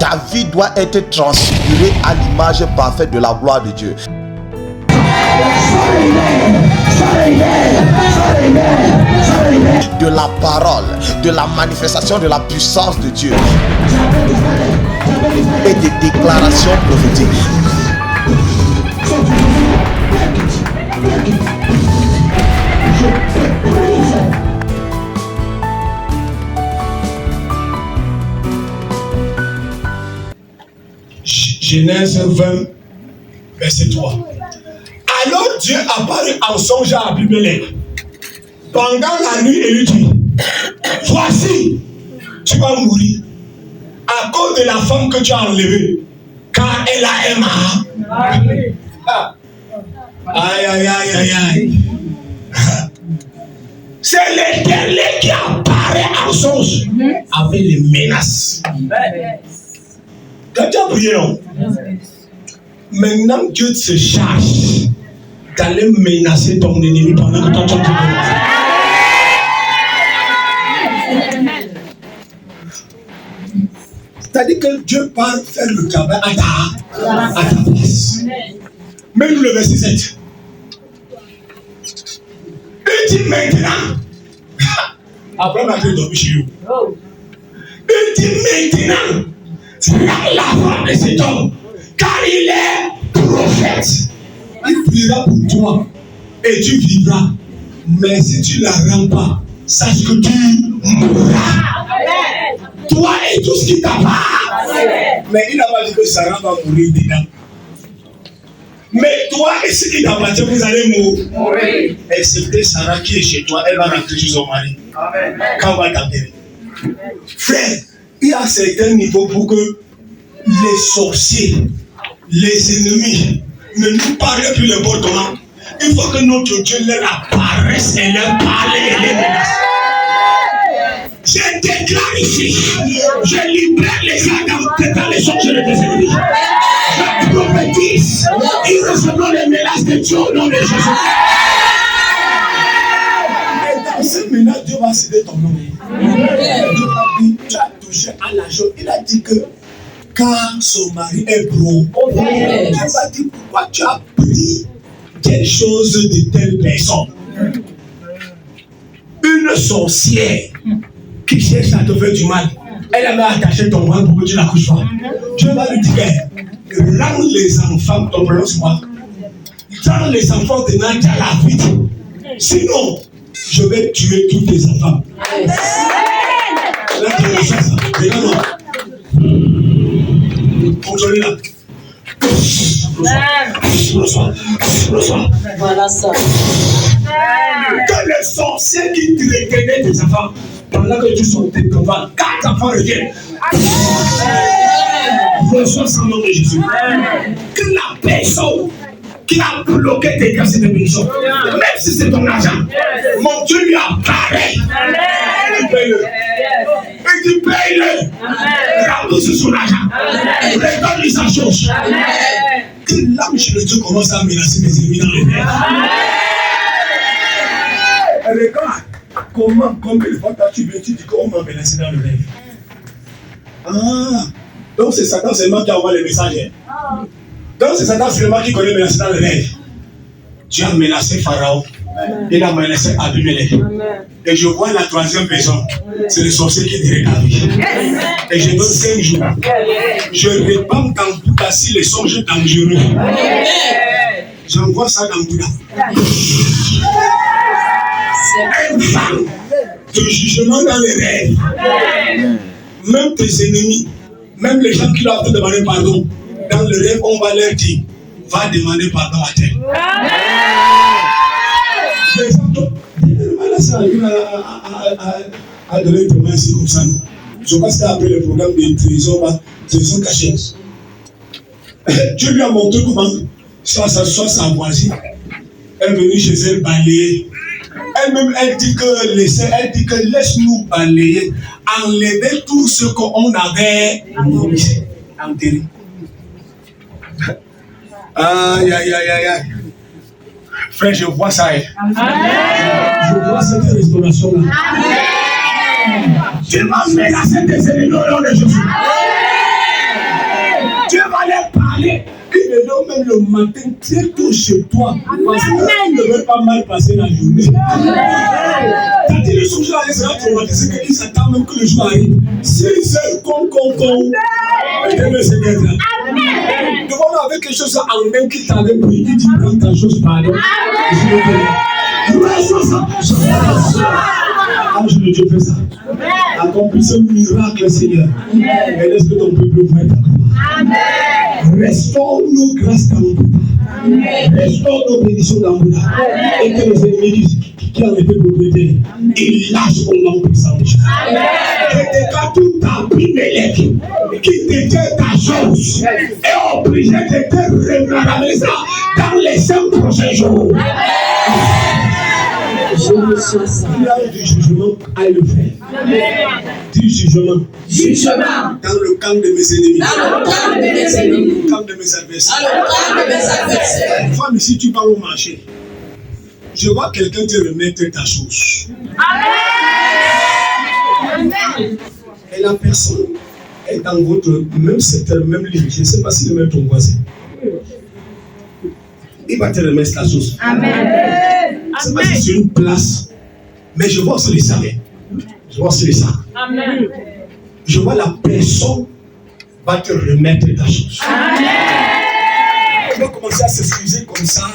Ta vie doit être transfigurée à l'image parfaite de la gloire de Dieu. De la parole, de la manifestation de la puissance de Dieu et des déclarations prophétiques. Genèse 20, verset 3. Alors Dieu apparut en songe à Abimelech pendant la nuit et lui dit: voici, tu vas mourir à cause de la femme que tu as enlevée, car elle a un mari. Aïe, aïe, aïe, aïe, aïe. C'est l'Éternel qui apparaît en songe avec les menaces. Quand tu as prié, non? Maintenant, Dieu se charge d'aller menacer ton ennemi pendant que toi tu as c'est-à-dire que Dieu part faire le travail à ta place. Même le verset 7. Il dit maintenant. Après, on a fait dormir chez nous. Il dit maintenant. La femme de cet homme, car il est prophète. Il priera pour toi et tu vivras. Mais si tu ne la rends pas, sache que tu mourras. Toi et tout ce qui t'appartient. Mais il n'a pas dit que Sarah va mourir dedans. Mais toi et ce qui t'appartient, vous allez mourir. Excepté Sarah qui est chez toi, elle va rentrer chez son mari. Quand on va t'enterrer. Frère, il y a certains niveaux pour que les sorciers, les ennemis ne nous parlent plus le bon comment. Il faut que notre Dieu leur apparaisse et leur parle et les menace. Je déclare ici, je libère les gens dans les songes de tes ennemis. Je prophétise, ils recevront les menaces de Dieu au nom de Jésus. Et dans ces menaces, Dieu va céder ton nom. Dieu a dit, tu as touché à la chose. Il a dit que car son mari est gros, Dieu va dire pourquoi tu as pris quelque chose de telle personne. Une sorcière qui cherche à te faire du mal, elle a même attaché ton bras pour que tu n'accouches pas. Dieu va lui dire, rends les enfants, ton moi. Rends les enfants de Nadia la vie. Sinon, je vais tuer tous tes enfants. Là, tu reçois ça. Regarde-moi. Contrôlez-la. Reçois. Voilà ça. Que les sorciers qui te retenaient tes enfants, pendant que tu sortais devant, 4 enfants reviennent. Reçois son nom de Jésus. Que la personne qui a bloqué tes grâces et tes bénédictions, même si c'est ton argent, mon Dieu lui apparaît. Il paye-le. Et tu paye-le. Rembourse son argent. Redonne-lui sa chose. Que l'âme chez le Dieu commence à menacer mes ennemis dans les nerfs. Regarde combien de fois tu viens, tu dis qu'on m'a menacé dans le rêve. Ah, donc c'est Satan seulement qui envoie les messages. Donc c'est Satan seulement qui connaît menacer dans le rêve. Tu as menacé Pharaon. Il a menacé Abimelech. Et je vois la troisième personne. C'est le sorcier qui dirait ta vie. Et je donne 5 jours. Je répands dans Bouddha si les songes dangereux. J'envoie ça dans Bouddha. Un vent de jugement dans les rêves. Même tes ennemis, même les gens qui doivent te demander pardon, dans le rêve, on va leur dire, va demander pardon à terre. Les gens à donner des promesses comme ça. Je crois que c'était après le programme de trésors cachés. Dieu lui a montré comment soit sa voisine est venue chez elle balayer. Elle-même, elle dit que laisse-nous balayer, enlever tout ce qu'on avait enterré. Aïe, aïe, aïe, aïe, aïe. Frère, je vois ça. Je vois cette restauration-là. Tu m'as menacé tes ennemis au nom de Jésus. Dieu va leur parler. Il te donne même le matin très tôt chez toi. Parce qu'il ne veut pas mal passer la journée. Quand il est sur le jour, il sera traumatisé qu'il s'attend même que le jour arrive. 6 heures, con. Devant avec quelque chose en main qui t'avait pris. Il dit prends ta chose, pardon. Ange de Dieu fait ça. Accomplis ce miracle, Seigneur. Et laisse que ton peuple voie ta gloire. Restaure nos grâces dans le Bouddha. Restaure nos bénédictions dans le Bouddha. Et que les ennemis qui ont été propriétaires, ils lâchent au nom puissant de Jésus. Que tes cas tout Abimelech qui détient ta chose est obligé de te ramener ça dans les 5 prochains jours. Je reçois ça. Il y a du jugement à le faire. Du jugement. Jugement. Dans le camp de mes ennemis. Dans le camp de mes ennemis. Dans le camp de mes adversaires. Dans le camp de mes adversaires. Femme, si tu vas au marché, je vois quelqu'un te remettre ta chose. Amen. Et la personne est dans votre même secteur, même ligne. Je ne sais pas s'il est même ton voisin. Il va te remettre ta chose. Amen. Je ne sais pas si c'est une place, mais je vois aussi les salaires. Je vois aussi les salaires. Amen. Je vois la personne va te remettre ta chose. Amen. Il va commencer à s'excuser comme ça.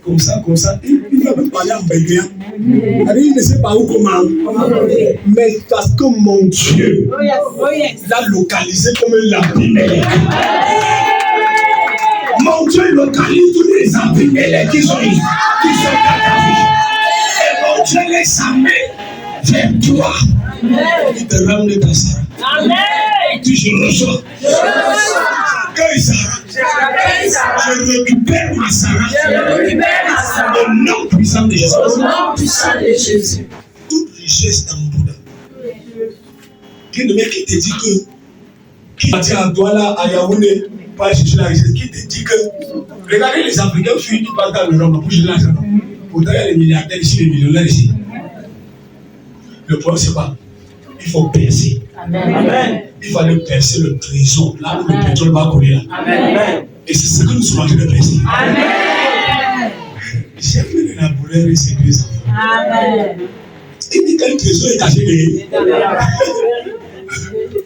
Comme ça. Il va même parler en béguin. Il ne sait pas où comment. Mais parce que mon Dieu l'a localisé comme un lapin. Mon Dieu localise tous les Abimelech qui sont dans ta vie. Et mon Dieu laisse sa main vers toi. Il te ramène ta Sarah. Amen. Tu je reçois. J'accueille Sarah. Je récupère ma Sarah. Au nom puissant de Jésus. Toute richesse dans le Bouddha. Qui ne mec qui te dit que qui tient à Douala, à Yaoundé, pas chercher la richesse, qui te dit que regardez les Africains fuient qui partent dans l'Europe pour chercher l'argent. Pourtant il y a les milliardaires ici, les millionnaires ici. Le problème c'est pas. Il faut percer. Amen. Il fallait percer le trésor, là où le pétrole va couler là. Amen. Et c'est ce que nous sommes en train de percer. Amen. J'aime l'élaborer et ces deux enfants. Amen. Il dit que le trésor est caché.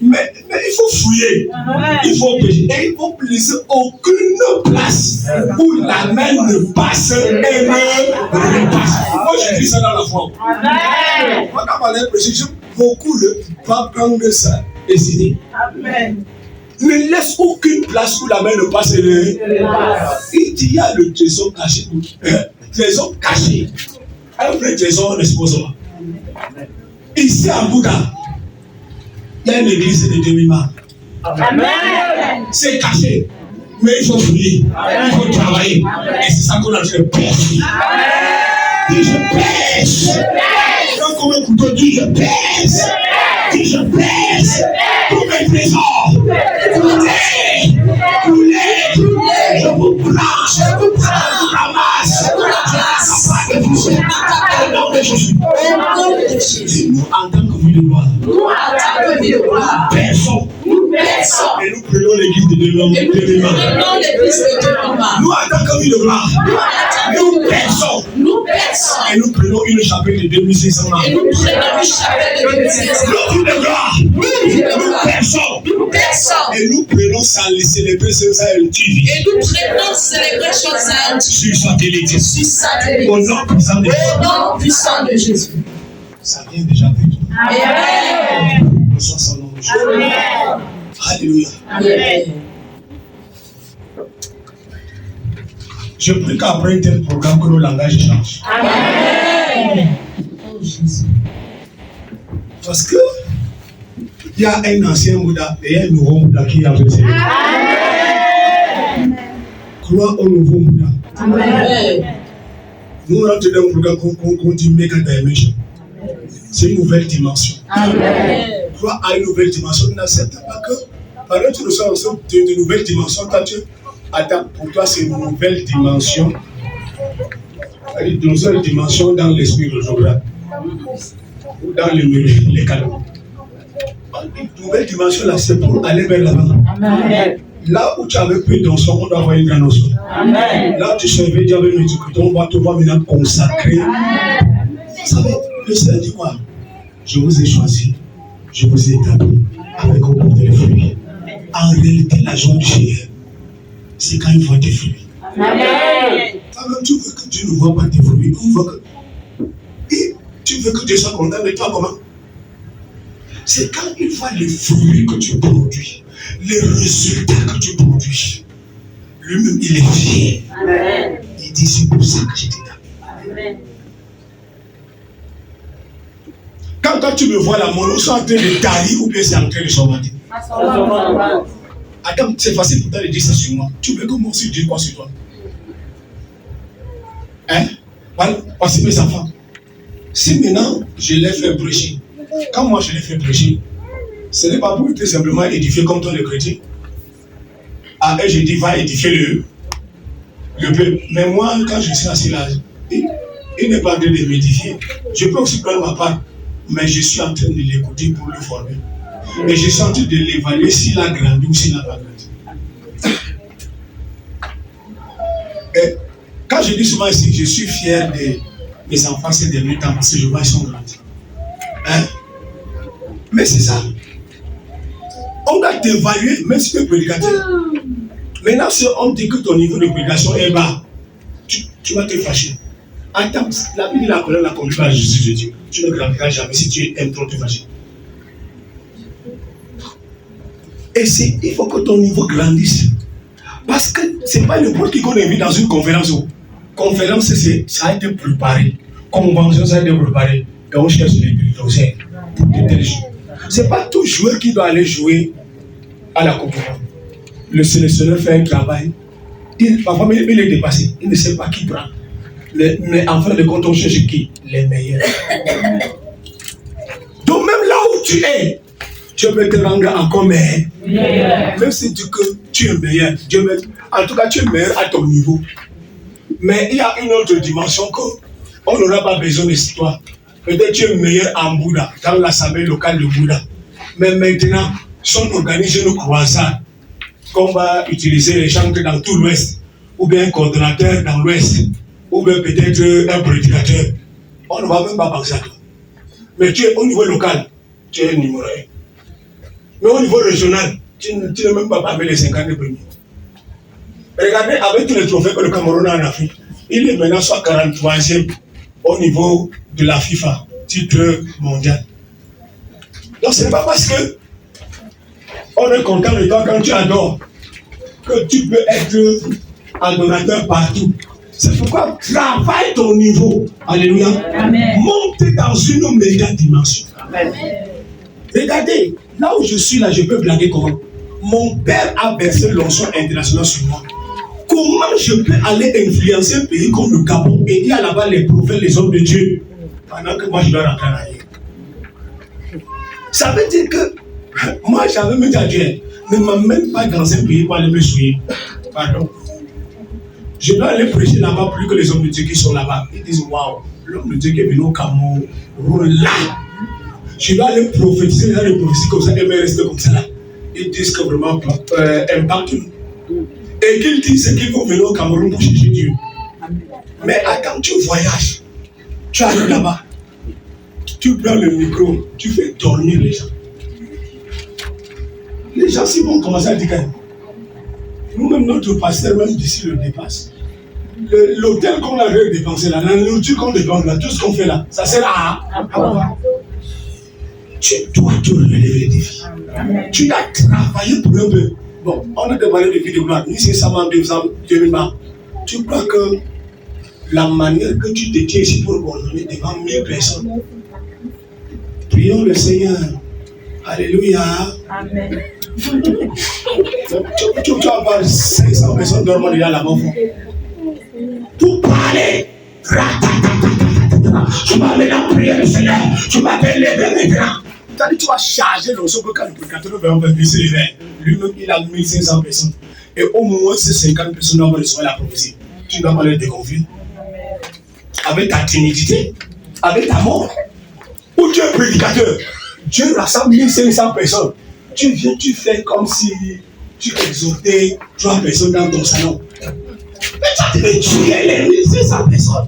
Mais il faut fouiller. Il faut pêcher. Et il faut laisser aucune place où la main ne passe et ne repasse. Moi je dis ça dans la foi. Amen. Moi quand je vais prêcher, beaucoup ne pas prendre ça et décider. Amen. Ne laisse aucune place où la main ne passe et ne repasse. Il dit il y a le trésor caché. Trésor caché. Un vrai trésor n'est pas ça. Ici à Bouddha, il y a une église de demi-mâts. Amen. C'est caché. Mais il faut fouiller. Il faut travailler. Et c'est ça qu'on a dit de pêche. Dis je pêche. Donc comme un couteau dit je pêche. Dis je pêche. Pour mes trésors. Couler. Je vous prends. Je vous ramasse. Au nom de Jésus. Nous en tant que vie de gloire. Nous perçons. Et nous prenons l'église de demi-mâts. Nous en tant que vie de gloire. Nous perçons. Et nous prenons une chapelle de 2500 ans. Nous vie de gloire. Nous perçons. Et nous prenons ça, les célébrer ça et TV. Et nous prenons célébrer choses sur satellite. Au nom puissant de Jésus. Ça vient déjà de toi. Amen. Reçois son nom de Jésus. Amen. Alléluia. Amen. Je prie qu'après un tel programme, que nos langages changent. Amen. Parce que il y a un ancien Bouddha et un nouveau Bouddha qui a fait. Amen. Crois au nouveau Bouddha. Amen. Nous rentrons dans un programme qu'on dit Mega Dimension. C'est une nouvelle dimension. Amen. Crois à une nouvelle dimension. N'accepte pas que pendant que tu reçois de nouvelles dimensions, quand tu adaptes, pour toi c'est une nouvelle dimension. Une nouvelle dimension dans l'esprit de Joël. Ou dans les cadeaux. Une nouvelle dimension là, c'est pour aller vers l'avant. Là où tu avais peu d'ensemble, on doit avoir une grande ensemble. Là où tu servais Dieu avec une difficulté, on va te voir maintenant consacré. Vous savez, le Seigneur dit quoi? Je vous ai choisi, je vous ai établi avec un porte de fruits. En réalité, la joie du Seigneur, c'est quand il voit tes fruits. Toi-même, tu veux que Dieu ne voit pas tes fruits. Et tu veux que Dieu soit content de toi comment? C'est quand il voit les fruits que tu produis, les résultats que tu produis. Lui-même, il est fier. Il dit, c'est pour ça que j'étais là. Quand toi, tu me vois là, mon eau est en train de tailler ou bien c'est en train de s'augmenter. Attends, c'est facile pour toi de dire ça sur moi. Tu veux que moi aussi je dise quoi sur toi? Hein? Voilà, parce que mes enfants, si maintenant je les fais prêcher, quand moi je les fais prêcher, ce n'est pas pour tout simplement édifier comme toi le chrétien. Ah, et je dis, va édifier le peuple. Mais moi, quand je suis assis là, il n'est pas en train de m'édifier. Je peux aussi prendre ma part, mais je suis en train de l'écouter pour le former. Et je suis en train de l'évaluer s'il a grandi ou s'il n'a pas grandi. Et quand je dis souvent ici, je suis fier de mes enfants ces derniers temps parce que je vois qu'ils sont grandis. Hein? Mais c'est ça. On doit t'évaluer, même si tu es prédicateur. Maintenant, si on dit que ton niveau de prédication est bas, tu vas te fâcher. Attends, la Bible dit la colère, la conduite à Jésus de Dieu. Tu ne grandiras jamais si tu aimes trop te fâcher. Et il faut que ton niveau grandisse. Parce que ce n'est pas le point qu'on invite dans une conférence. Conférence, ça a été préparé. Convention, ça a été préparé. Et on cherche les bulldozer pour de tels jeux. Ce n'est pas tout joueur qui doit aller jouer à la Coupe du Monde. Le sélectionneur fait un travail. Parfois, il est dépassé. Il ne sait pas qui prend. Mais en fin de compte, on cherche qui? Les meilleurs. Donc, même là où tu es, Dieu peut te rendre encore meilleur. Même si tu es meilleur, en tout cas, tu es meilleur à ton niveau. Mais il y a une autre dimension qu'on n'aura pas besoin de toi. Peut-être tu es meilleur en Bouddha, dans l'assemblée locale de Bouddha. Mais maintenant, si on organise une croisade, qu'on va utiliser les gens dans tout l'Ouest, ou bien un coordonnateur dans l'Ouest, ou bien peut-être un prédicateur, on ne va même pas penser à toi. Mais tu es au niveau local, tu es numéro 1. Mais au niveau régional, tu n'es même pas parmi les 50 premiers. Regardez, avec tous les trophées que le Cameroun a en Afrique, il est maintenant soit 43e au niveau de la FIFA, titre mondial. Donc ce n'est pas parce que on est content de toi quand tu adores que tu peux être un donateur partout. C'est pourquoi travaille ton niveau. Alléluia. Amen. Monte dans une meilleure dimension. Amen. Regardez, là où je suis là, je peux blaguer comment. Mon père a versé l'onction internationale sur moi. Comment je peux aller influencer un pays comme le Gabon et il y a là-bas les prophètes, les hommes de Dieu, pendant que moi je dois rentrer en arrière? Ça veut dire que moi j'avais même dit à Dieu, ne m'amène pas dans un pays pour aller me souiller. Pardon. Je dois aller prêcher là-bas plus que les hommes de Dieu qui sont là-bas. Ils disent waouh, l'homme de Dieu qui est venu au Cameroun là. Je dois aller prophétiser dans les prophéties comme ça et me rester comme ça là. Ils disent que vraiment impacte nous. Et qu'ils disent qu'ils vont venir au Cameroun pour chercher Dieu. Mais attends, tu voyages, tu arrives là-bas, tu prends le micro, tu fais dormir les gens. Les gens, s'ils vont commencer à dire que nous-mêmes, notre pasteur, même d'ici, le dépasse. L'hôtel qu'on a dépensé là, la nourriture qu'on dépense là, tout ce qu'on fait là, ça sert à quoi? Tu dois te relever les défis. Tu dois travailler pour un peu. Bon, on a demandé des vidéos là, ici, ça m'a dit, tu crois que la manière que tu te tiens ici pour ordonner devant 1000 personnes, prions le Seigneur. Alléluia. Amen. Tu vas avoir 500 personnes dormant là-bas. Pour parler. Tu vas maintenant prier le Seigneur. Tu vas te lever maintenant. Tu vas charger le sol quand le prédicateur va venir se lever. Lui-même, il a 1500 personnes. Et au moins, ces 50 personnes vont recevoir la prophétie. Tu ne dois pas les déconfier. Avec ta timidité, avec ta mort. Ou tu es prédicateur. Dieu rassemble 1500 personnes. Tu viens, tu fais comme si tu exhortais 3 personnes dans ton salon. Mais tu devais tuer les 1500 personnes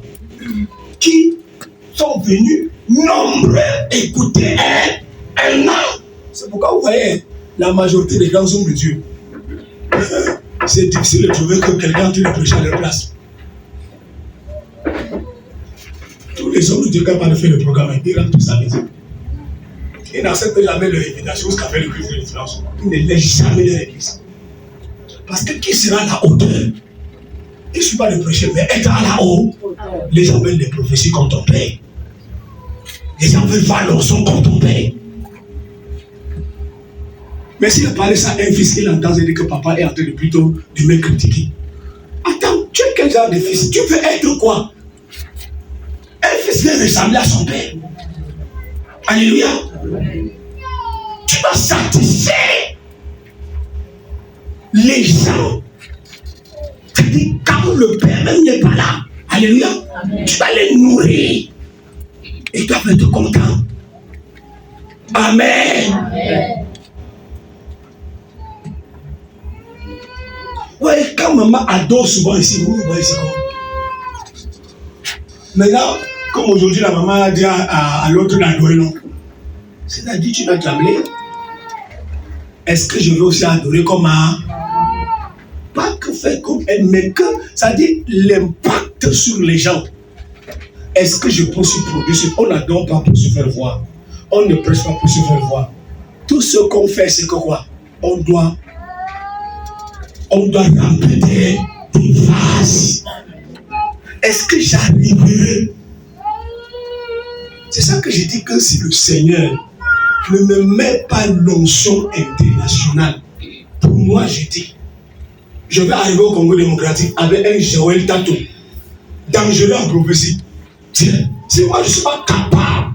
qui sont venus nombreux écouter un an. C'est pourquoi vous voyez, la majorité des grands hommes de Dieu, c'est difficile de trouver que quelqu'un qui le prêche à leur place. Tous les hommes de Dieu qui n'ont pas fait le programme, ils rentrent tous à la maison. Ils n'acceptent jamais leur invitation jusqu'à faire le culte de l'influence. Ils ne laissent jamais leur église. Parce que qui sera à la hauteur? Il ne suffit pas de prêcher, mais être à la haut, les gens veulent les prophéties comme ton père. Les gens veulent voir leur son comme ton père. Mais s'il a parlé ça à un fils, il entend dire que papa est en train de plutôt de me critiquer. Attends, tu es quel genre de fils? Tu veux être quoi? Un fils vient ressembler à son père. Alléluia. Tu dois satisfaire les gens. C'est-à-dire, quand le père même n'est pas là, alléluia, tu vas les nourrir. Et ils doivent être contents. Amen. Oui, quand maman adore souvent ici, vous voyez c'est comment. Maintenant, comme aujourd'hui la maman a dit à l'autre d'adorer, non. C'est-à-dire, tu dois t'appeler. Est-ce que je veux aussi adorer comme un. Pas que faire comme elle, mais que. Ça dit l'impact sur les gens. Est-ce que je peux se produire? On n'adore pas pour se faire voir. On ne prêche pas pour se faire voir. Tout ce qu'on fait, c'est que quoi? On doit remplir des vases. Est-ce que j'arriverai? C'est ça que j'ai dit, que si le Seigneur ne me met pas l'onction internationale, pour moi, je dis, je vais arriver au Congo démocratique avec un Joël Tato, dangereux en prophétie. Tiens, si moi je ne suis pas capable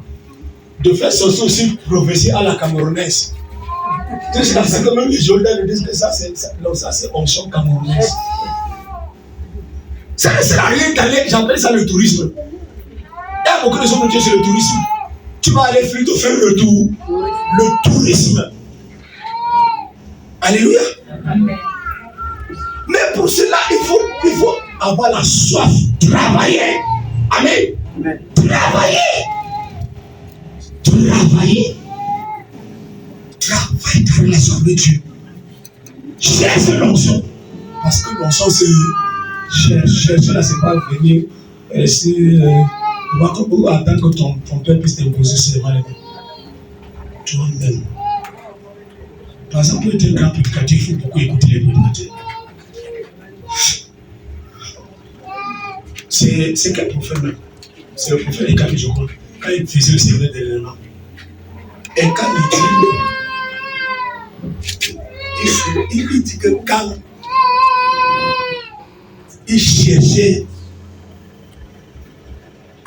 de faire sortir aussi prophétie à la camerounaise, c'est que même les Jordans me disent que ça c'est onction camerounaise. Ça ne sert à rien d'aller, j'appelle ça le tourisme. Il y a beaucoup de gens qui sont sur le tourisme. Tu vas aller plutôt faire le tourisme. Alléluia. Mais pour cela, il faut avoir la soif, travailler. Amen. Travailler. Travaille ta relation avec Dieu. Cherche l'onction. Parce que l'onction, c'est chercher là, c'est pas venir rester. Ou attendre que ton père puisse t'imposer seulement les mains. Toi-même. Par exemple, pour être un grand prédicateur, il faut beaucoup écouter les prédicateurs. C'est quel prophète même? C'est le prophète Écalie, je crois. Quand il faisait le service de l'élément. Et quand il dit que quand il cherchait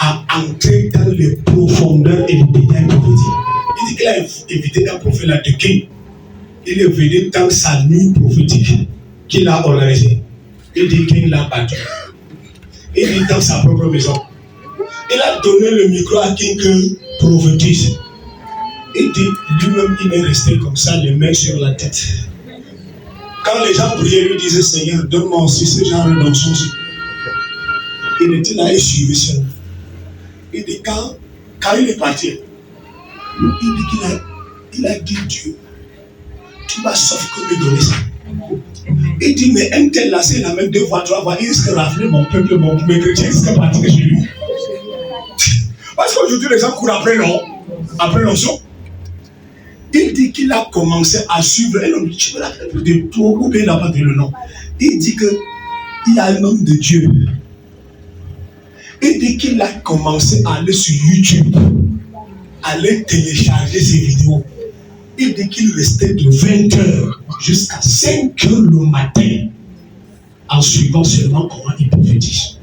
à entrer dans les profondeurs et les détails prophétiques, il dit qu'il a invité un prophète là de qui il est venu dans sa nuit prophétique qu'il a organisée. Il dit qu'il l'a battu. Il dit dans sa propre maison. Il a donné le micro à quelqu'un prophétise. Il dit lui-même il est resté comme ça, les mains sur la tête. Quand les gens priaient, lui disaient Seigneur, donne-moi aussi ce genre d'onction. Il était là et suivait seulement. Il dit quand il est parti, il dit qu'il a dit Dieu, tu vas sauf que me donner ça. Il dit mais un tel là, c'est la même 2 fois, 3 fois, il se raflait mon peuple, mes chrétiens, il se parti chez lui. Parce qu'aujourd'hui les gens courent après l'onction. Il dit qu'il a commencé à suivre un homme, tu veux la faire de toi ou bien il n'a pas dit le nom. Il dit qu'il y a un homme de Dieu. Il dit qu'il a commencé à aller sur YouTube, à aller télécharger ses vidéos. Il dit qu'il restait de 20h jusqu'à 5h le matin en suivant seulement comment il prophétise.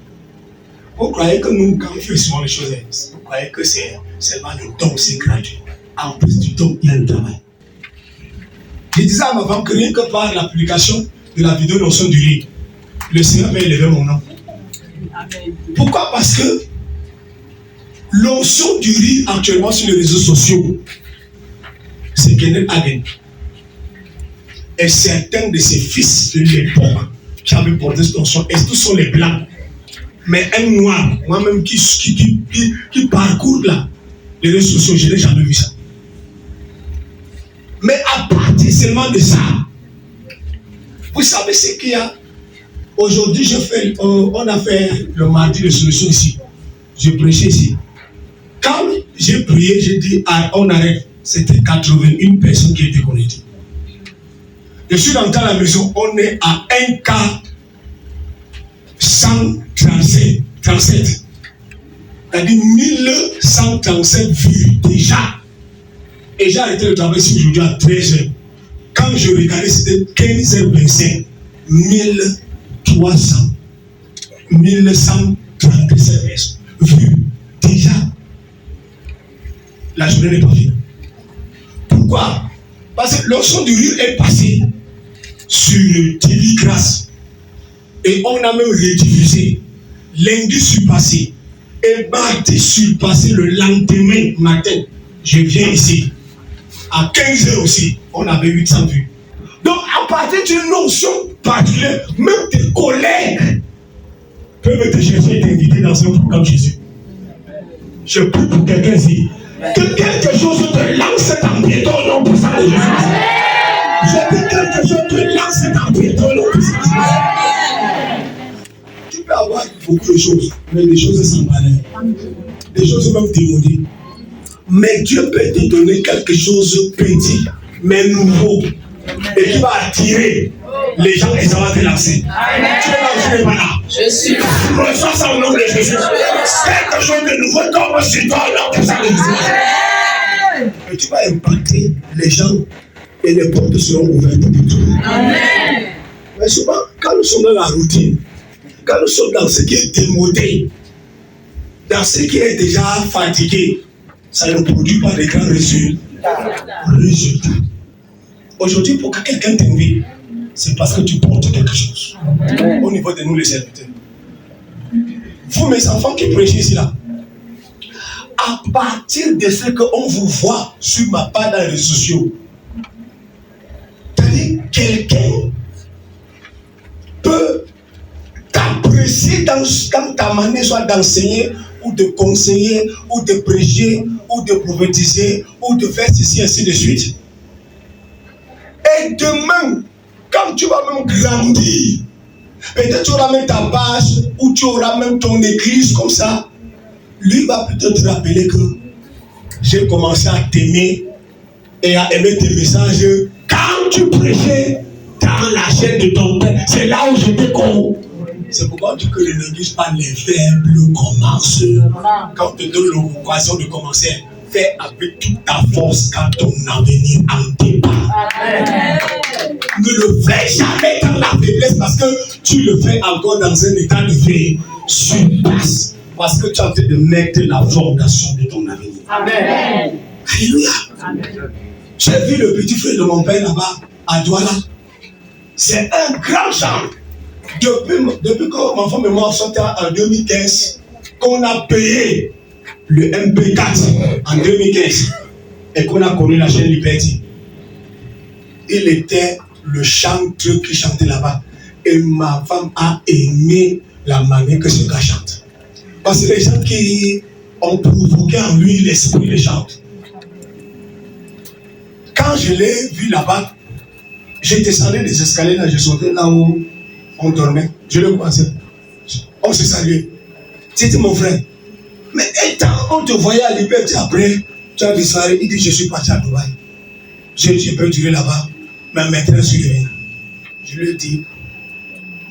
Vous croyez que nous, quand on fait souvent les choses, vous croyez que c'est seulement le don, c'est gratuit. En plus du don, il y a le travail. Je disais à ma femme que rien que par la publication de la vidéo d'onction du lit, le Seigneur va élever mon nom. Pourquoi? Parce que l'onction du riz actuellement sur les réseaux sociaux, c'était Kenneth Hagin. Et certains de ses fils de l'époque qui avaient porté son nom, et tous sont les blancs. Mais un noir, moi-même qui parcourt là, les réseaux sociaux, je n'ai jamais vu ça. Mais à partir seulement de ça, vous savez ce qu'il y a. Aujourd'hui, on a fait le mardi de solution ici. Je prêchais ici. Quand j'ai prié, j'ai dit on arrête. C'était 81 personnes qui étaient connectées. Je suis rentré à la maison, on est à 1 cas 137. C'est-à-dire 1137 vues déjà. Et j'ai arrêté le travail ici aujourd'hui à 13h. Quand je regardais, c'était 15h25. 1137 personnes vues déjà. La journée n'est pas finie. Pourquoi? Parce que le son du rire est passé sur TV Grâce. Et on a même rediffusé. Lundi surpassé. Et mardi surpassé le lendemain matin. Je viens ici. À 15h aussi, on avait 800 vues. Donc, à partir d'une notion particulière, même tes collègues peuvent te chercher et t'inviter dans un programme chez eux. Je prie pour quelqu'un ici. Que quelque chose te lance en piéton au nom puissant de Jésus. Je dis quelque chose te lance en piéton au nom puissant de Jésus. Tu peux avoir beaucoup de choses, mais des choses sans valeur. Des choses même démodées. Mais Dieu peut te donner quelque chose de petit, mais nouveau. Et qui va attirer les gens et ça va te lancer. Tu es là ou tu n'es pas là? Je suis là. Reçois ça au nom de Jésus. Quelque chose de nouveau tombe sur toi au nom de Jésus. Et tu vas impacter les gens et les portes seront ouvertes pour toi. Amen. Mais souvent, quand nous sommes dans la routine, quand nous sommes dans ce qui est démodé, dans ce qui est déjà fatigué, ça ne produit pas de grands résultats. Aujourd'hui, pour que quelqu'un t'invite, c'est parce que tu portes quelque chose. Au niveau de nous, les serviteurs. Vous, mes enfants qui prêchez ici, là, à partir de ce qu'on vous voit sur ma page dans les réseaux sociaux, c'est-à-dire quelqu'un peut t'apprécier dans ta manière soit d'enseigner, ou de conseiller, ou de prêcher, ou de prophétiser, ou de faire ceci, ainsi de suite. Et demain, quand tu vas même grandir, peut-être tu auras même ta page, ou tu auras même ton église comme ça, lui va peut-être te rappeler que j'ai commencé à t'aimer et à aimer tes messages quand tu prêchais dans la chaîne de ton père. C'est là où j'étais con. C'est pourquoi on dit que ne néglige pas les faibles commences. Quand on te donne l'occasion de commencer, fais avec toute ta force quand ton avenir en dépend. Ne le fais jamais dans la faiblesse parce que tu le fais encore dans un état de veille sur place. Parce que tu es en train de mettre la fondation de ton avenir. Amen. Alléluia. J'ai vu le petit frère de mon père là-bas, à Douala. C'est un grand genre. Depuis que mon femme et moi sommes en 2015, qu'on a payé le MP4 en 2015 et qu'on a connu la chaîne Liberty. Il était le chanteur qui chantait là-bas. Et ma femme a aimé la manière que ce gars chante. Parce que les gens qui ont provoqué en lui l'esprit de chante. Quand je l'ai vu là-bas, j'ai descendu des escaliers là, je sautais là où on dormait. Je le croisais. On se saluait. C'était mon frère. Mais étant, on te voyait à Liberté après, tu as disparu. Il dit, je suis parti à Dubaï. Je peux durer là-bas. Mais maintenant, je suis revenu. Je lui ai dit,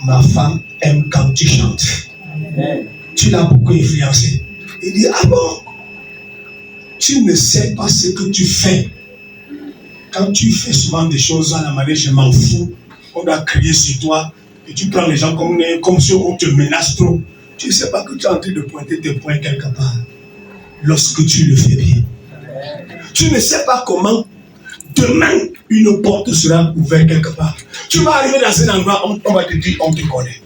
ma femme aime quand tu chantes. Amen. Tu l'as beaucoup influencé. Il dit, ah bon? Tu ne sais pas ce que tu fais. Quand tu fais souvent des choses à la manière, je m'en fous. On doit crier sur toi. Et tu prends les gens comme si on te menace trop. Tu ne sais pas que tu es en train de pointer tes points quelque part. Lorsque tu le fais bien. Tu ne sais pas comment demain une porte sera ouverte quelque part. Tu vas arriver dans un endroit, on va te dire, on te connaît.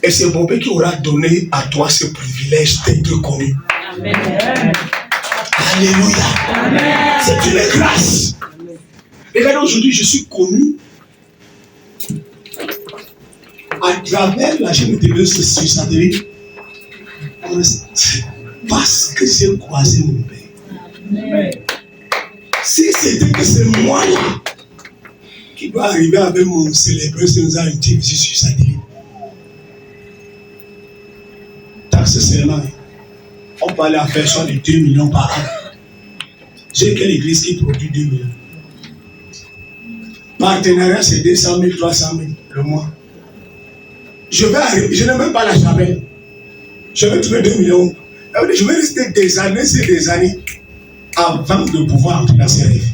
Et c'est Bobé qui aura donné à toi ce privilège d'être connu. Amen. Alléluia. C'est une grâce. Regardez, aujourd'hui, je suis connu à travers la chaîne de TV sur satellite parce que j'ai croisé mon père. Si c'était que c'est moi là qui dois arriver avec mon célèbre Seigneur intime sur satellite, taxe seulement, on peut aller à faire soit de 2 millions par an. J'ai quelle église qui produit 2 millions? Partenariat, c'est 200 000, 300 000 le mois. Je vais arriver, je n'ai même pas la chavelle. Je vais trouver 2 millions. Je vais rester des années avant de pouvoir entrer dans ces rêves.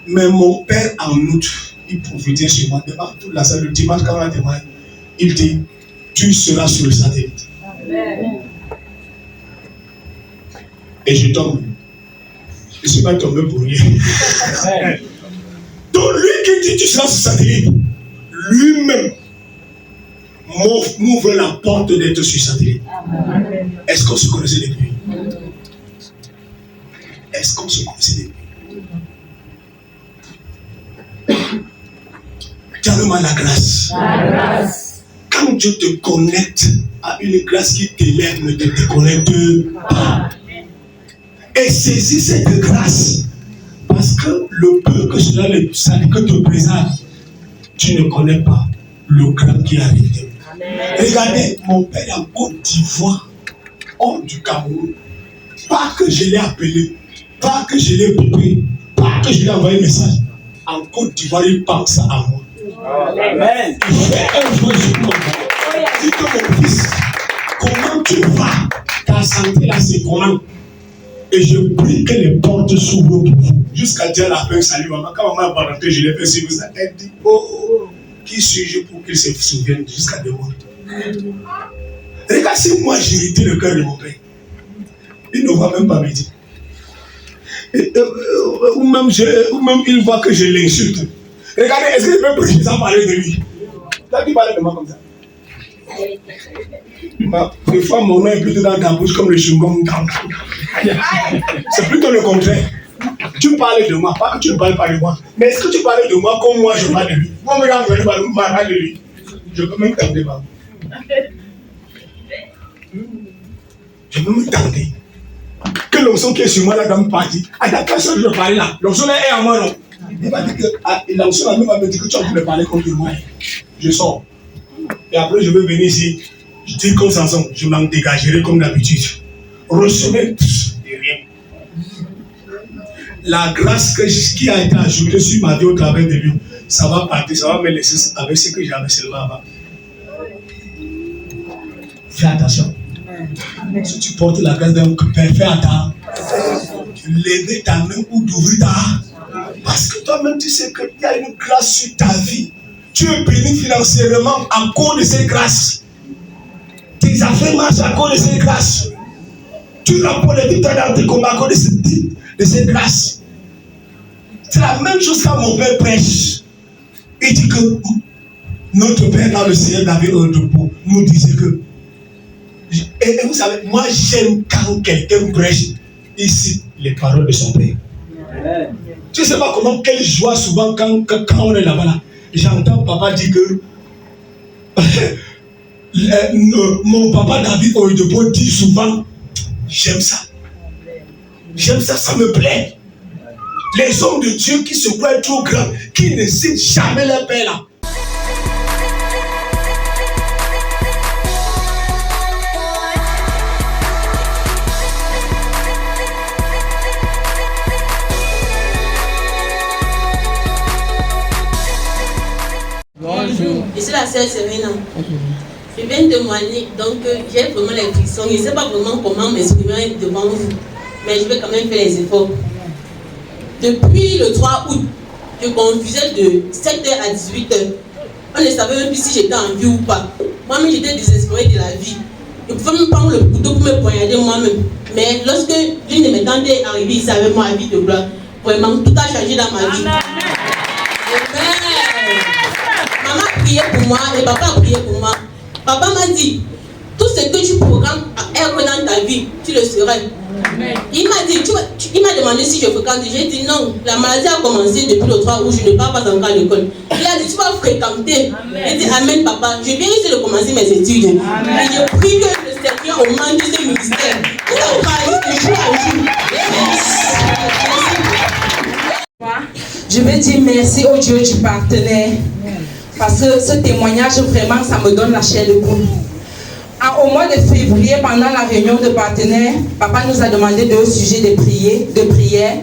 Mais mon père, en août, il profitait sur moi devant toute la salle. Le dimanche, quand on a témoigné, il dit, tu seras sur le satellite. Amen. Et je tombe. Je ne suis pas tombé pour rien. Donc lui qui dit tu seras sur satellite, lui-même m'ouvre la porte d'être sur satellite. Est-ce qu'on se connaissait depuis? Est-ce qu'on se connaissait depuis? Donne-moi la grâce. Quand Dieu te connecte à une grâce qui t'élève, ne te déconnecte pas. Et saisis cette grâce. Parce que le peu que cela que te présente, tu ne connais pas le grand qui arrive. Regardez, mon père est en Côte d'Ivoire, hors du Cameroun. Pas que je l'ai appelé, pas que je l'ai coupé, pas que je lui ai envoyé un message. En Côte d'Ivoire, il pense à moi. Amen. Il fait un jour sur mon père. Il dit que mon fils, comment tu vas? Ta santé là, c'est comment? Et je prie que les portes s'ouvrent pour vous. Jusqu'à dire la fin, salut maman. Quand maman va rentrer, je l'ai fait si vous avez dit, oh, qui suis-je pour qu'il se souvienne jusqu'à demain? Regarde, si moi j'irritais le cœur de mon père, il ne va même pas me dire. Ou même il voit que je l'insulte. Regardez, est-ce que je peux prêcher sans parler de lui? T'as dit parler de moi comme ça? Des fois, mon nom est plutôt dans ta bouche comme le chewing-gum. C'est plutôt le contraire. Tu parles de moi, pas que tu ne parles pas de moi. Mais est-ce que tu parles de moi comme moi je parle de lui? Moi, je parle de lui. Je peux même tenter. Je peux même tenter. Que l'onction qui est sur moi là dans le parti, à ta personne je parle là. L'onction là est en moi, non? Il va dire que l'onction là va me dire que tu as voulu parler contre moi. Je sors. Et après, je vais venir ici. Je dis comme ça, je m'en dégagerai comme d'habitude. Recevez et rien. La grâce qui a été ajoutée sur ma vie au travers de lui, ça va partir, ça va me laisser avec ce que j'avais seulement avant. Fais attention. Si tu portes la grâce d'un père, fais attention. Lever ta main ou d'ouvrir ta main. Parce que toi-même, tu sais qu'il y a une grâce sur ta vie. Tu es béni financièrement à cause de ces grâces. Tes affaires marchent à cause de ces grâces. Tu remportes les victoires dans tes combats à cause de ces grâces. C'est la même chose quand mon père prêche. Il dit que notre Père dans le ciel avait un repos. Nous disait que. Et vous savez, moi j'aime quand quelqu'un prêche ici les paroles de son Père. Amen. Tu ne sais pas comment, quelle joie souvent quand on est là-bas là. J'entends papa dire que mon papa David Oyedepo dit souvent, j'aime ça. J'aime ça, ça me plaît. Les hommes de Dieu qui se croient trop grands, qui ne citent jamais leur père là. Bonjour, je suis la sœur Serena. Je viens témoigner, donc j'ai vraiment les frissons. Je ne sais pas vraiment comment m'exprimer devant vous, mais je vais quand même faire les efforts. Depuis le 3 août, je confusais de 7h à 18h. On ne savait même plus si j'étais en vie ou pas. Moi-même, j'étais désespérée de la vie. Je pouvais même prendre le couteau pour me poignarder moi-même. Mais lorsque l'une de mes tantes est arrivée ici avec moi à vie de gloire, vraiment tout a changé dans ma vie. Maman priait pour moi et papa priait pour moi. Papa m'a dit, tout ce que tu programmes est dans ta vie, tu le serais. Il m'a dit, il m'a demandé si je fréquente. J'ai dit non, la maladie a commencé depuis le 3 août, je ne pars pas encore à l'école. Il a dit, tu vas fréquenter. Il dit, amen papa, je viens ici de commencer mes études. Et je prie que le Seigneur augmente ce ministère. Il a parlé de jour à jour. Je veux dire merci au Dieu du partenaire. Parce que ce témoignage, vraiment, ça me donne la chair de poule. Au mois de février, pendant la réunion de partenaires, papa nous a demandé 2 sujets de prière.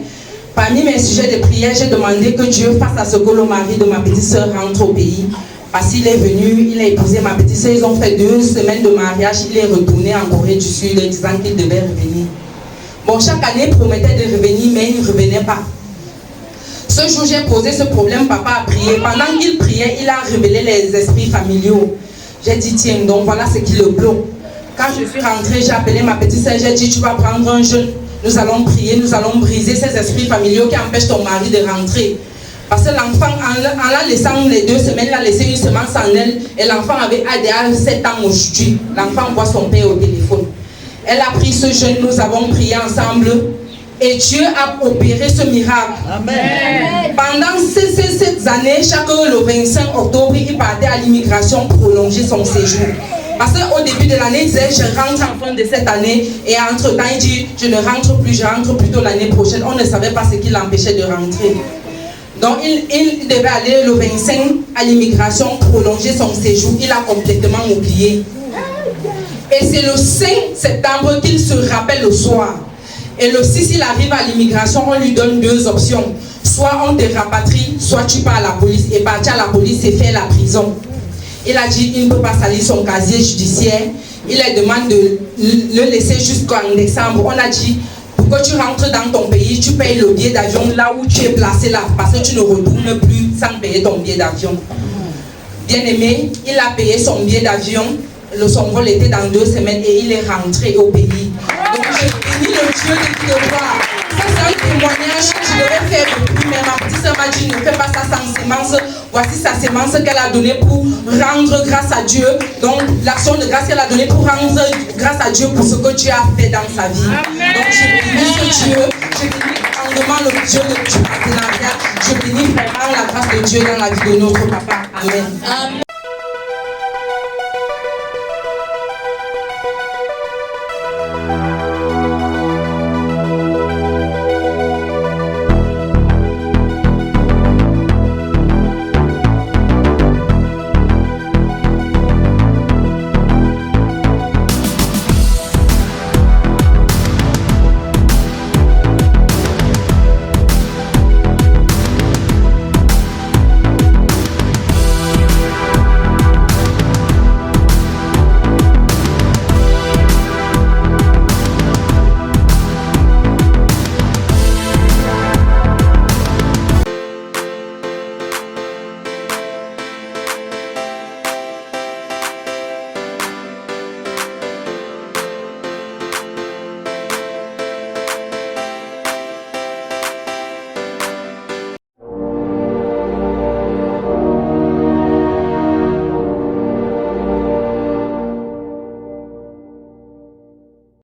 Parmi mes sujets de prière, j'ai demandé que Dieu fasse à ce que le mari de ma petite soeur rentre au pays. Parce qu'il est venu, il a épousé ma petite soeur, ils ont fait 2 semaines de mariage, il est retourné en Corée du Sud disant qu'il devait revenir. Bon, chaque année, il promettait de revenir, mais il ne revenait pas. Ce jour, j'ai posé ce problème, papa a prié. Pendant qu'il priait, il a révélé les esprits familiaux. J'ai dit, tiens, donc voilà ce qui le bloque. Quand je suis rentrée, j'ai appelé ma petite soeur, j'ai dit, tu vas prendre un jeûne. Nous allons prier, nous allons briser ces esprits familiaux qui empêchent ton mari de rentrer. Parce que l'enfant, en la laissant les 2 semaines, il a laissé une semence en elle. Et l'enfant avait ADA 7 ans aujourd'hui. L'enfant voit son père au téléphone. Elle a pris ce jeûne, nous avons prié ensemble. Et Dieu a opéré ce miracle. Amen. Pendant ces années, chaque le 25 octobre, il partait à l'immigration prolonger son séjour. Parce qu'au début de l'année, il disait, je rentre en fin de cette année. Et entre-temps, il dit, je ne rentre plus, je rentre plutôt l'année prochaine. On ne savait pas ce qui l'empêchait de rentrer. Donc, il devait aller le 25 à l'immigration prolonger son séjour. Il a complètement oublié. Et c'est le 5 septembre qu'il se rappelle le soir. Et le 6, il arrive à l'immigration, on lui donne 2 options. Soit on te rapatrie, soit tu pars à la police. Et partir à la police, c'est faire la prison. Il a dit qu'il ne peut pas salir son casier judiciaire. Il leur demande de le laisser jusqu'en décembre. On a dit, pour que tu rentres dans ton pays, tu payes le billet d'avion là où tu es placé là. Parce que tu ne retournes plus sans payer ton billet d'avion. Bien aimé, il a payé son billet d'avion. Son vol était dans 2 semaines et il est rentré au pays. Donc je bénis le Dieu de tout le voir. Ça c'est un témoignage que je devais faire depuis, mais ma petite soeur m'a dit ne fais pas ça sans sémence. Voici sa sémence qu'elle a donnée pour rendre grâce à Dieu. Donc l'action de grâce qu'elle a donnée pour rendre grâce à Dieu pour ce que Dieu a fait dans sa vie. Amen. Donc je bénis ce Dieu, je bénis grandement le Dieu du partenariat. Je bénis vraiment la grâce de Dieu dans la vie de notre papa. Amen. Amen.